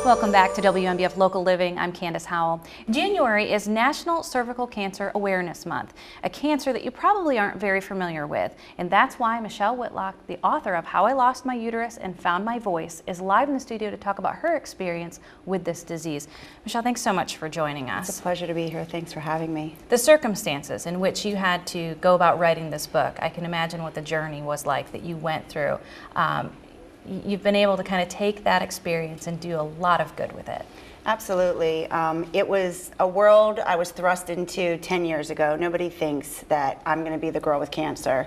Welcome back to WMBF Local Living. I'm Candace Howell. January is National Cervical Cancer Awareness Month, a cancer that you probably aren't very familiar with. And that's why Michelle Whitlock, the author of How I Lost My Uterus and Found My Voice, is live in the studio to talk about her experience with this disease. Michelle, thanks so much for joining us. It's a pleasure to be here. Thanks for having me. The circumstances in which you had to go about writing this book, I can imagine what the journey was like that you went through. You've been able to kind of take that experience and do a lot of good with it. Absolutely. It was a world I was thrust into 10 years ago. Nobody thinks that I'm going to be the girl with cancer.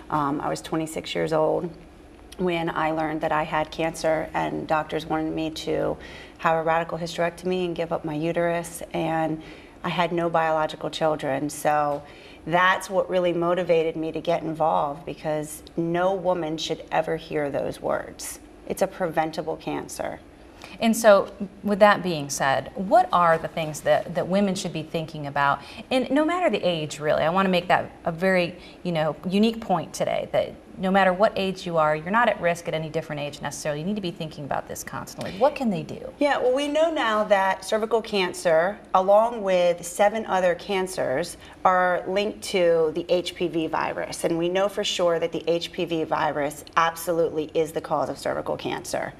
I was 26 years old when I learned that I had cancer, and doctors wanted me to have a radical hysterectomy and give up my uterus, and I had no biological children. So that's what really motivated me to get involved, because no woman should ever hear those words. It's a preventable cancer. And so, with that being said, what are the things that women should be thinking about? And no matter the age, really, I want to make that a very, unique point today, that no matter what age you are, you're not at risk at any different age necessarily. You need to be thinking about this constantly. What can they do? Yeah, well, we know now that cervical cancer, along with 7 other cancers, are linked to the HPV virus. And we know for sure that the HPV virus absolutely is the cause of cervical cancer.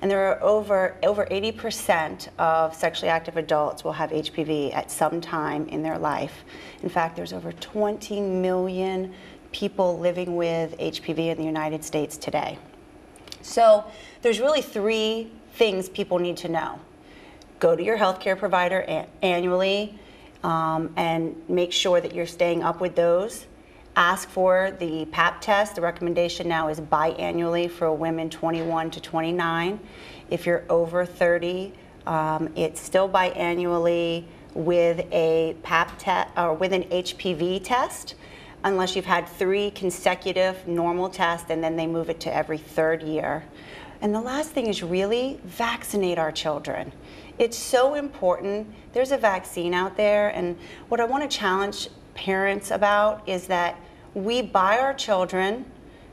And there are over 80% of sexually active adults will have HPV at some time in their life. In fact, there's over 20 million people living with HPV in the United States today. So there's really 3 things people need to know. Go to your healthcare provider annually and make sure that you're staying up with those. Ask for the Pap test. The recommendation now is biannually for women 21 to 29. If you're over 30, it's still biannually with a Pap test or with an HPV test, unless you've had 3 consecutive normal tests, and then they move it to every 3rd year. And the last thing is really vaccinate our children. It's so important. There's a vaccine out there, and what I want to challenge parents about is that we buy our children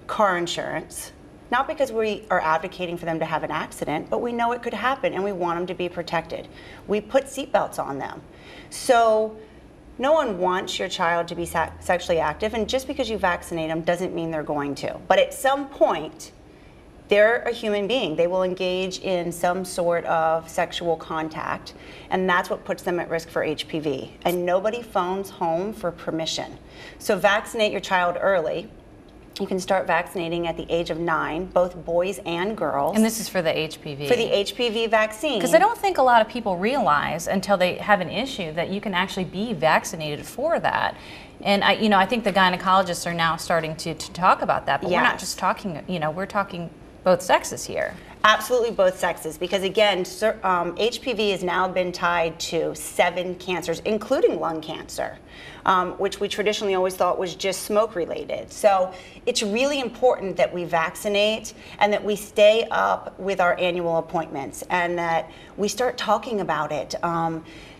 car insurance, not because we are advocating for them to have an accident, but we know it could happen and we want them to be protected. We put seatbelts on them. So no one wants your child to be sexually active, and just because you vaccinate them doesn't mean they're going to. But at some point, they're a human being. They will engage in some sort of sexual contact, and that's what puts them at risk for HPV. And nobody phones home for permission. So vaccinate your child early. You can start vaccinating at the age of 9, both boys and girls. And this is for the HPV? For the HPV vaccine. Because I don't think a lot of people realize until they have an issue that you can actually be vaccinated for that. And I think the gynecologists are now starting to talk about that, but yes. We're not just talking, we're talking both sexes here. Absolutely both sexes, because again, HPV has now been tied to 7 cancers, including lung cancer, which we traditionally always thought was just smoke related. So it's really important that we vaccinate and that we stay up with our annual appointments and that we start talking about it.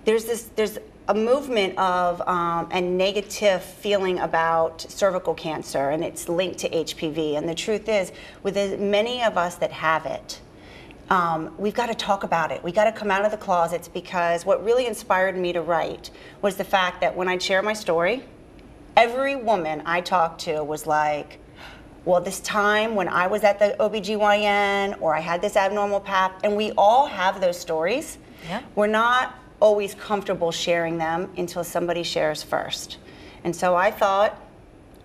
There's a movement of a negative feeling about cervical cancer, and it's linked to HPV. And the truth is, with as many of us that have it, we've got to talk about it. We got to come out of the closets, because what really inspired me to write was the fact that when I'd share my story, every woman I talked to was like, well, this time when I was at the OBGYN, or I had this abnormal Pap, and we all have those stories. Yeah. We're not always comfortable sharing them until somebody shares first. And so I thought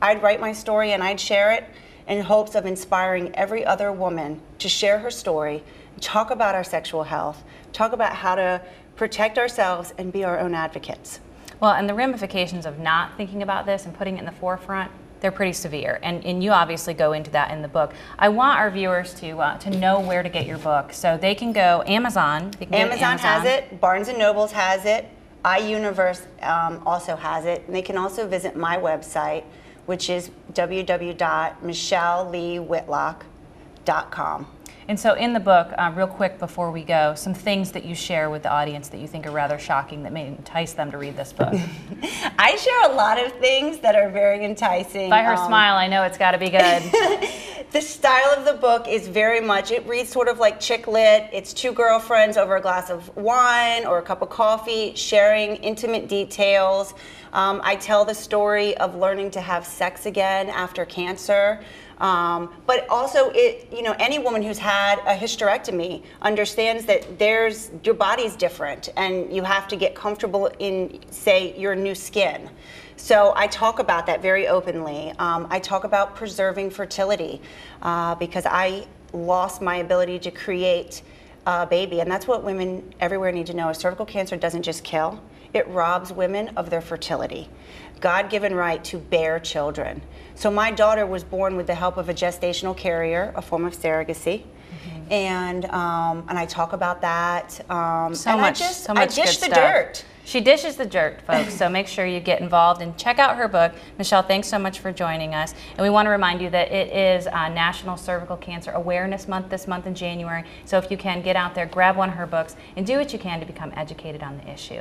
I'd write my story and I'd share it in hopes of inspiring every other woman to share her story, talk about our sexual health, talk about how to protect ourselves and be our own advocates. Well, and the ramifications of not thinking about this and putting it in the forefront, they're pretty severe, and you obviously go into that in the book. I want our viewers to know where to get your book, so they can go Amazon. They can Amazon has it, Barnes & Nobles has it, iUniverse also has it, and they can also visit my website, which is www.michelleleewhitlock.com. And so in the book, real quick before we go, some things that you share with the audience that you think are rather shocking that may entice them to read this book. I share a lot of things that are very enticing. By her smile, I know it's got to be good. The style of the book is very much, it reads sort of like chick lit. It's two girlfriends over a glass of wine or a cup of coffee, sharing intimate details. I tell the story of learning to have sex again after cancer. But also, any woman who's had a hysterectomy understands that your body's different and you have to get comfortable in, say, your new skin. So I talk about that very openly. I talk about preserving fertility because I lost my ability to create a baby. And that's what women everywhere need to know. Cervical cancer doesn't just kill, it robs women of their fertility. God-given right to bear children. So my daughter was born with the help of a gestational carrier, a form of surrogacy. And I talk about that. So and much I dish good the stuff. dirt. She dishes the dirt, folks, so make sure you get involved and check out her book. Michelle, thanks so much for joining us. And we want to remind you that it is National Cervical Cancer Awareness Month this month in January. So if you can, get out there, grab one of her books, and do what you can to become educated on the issue.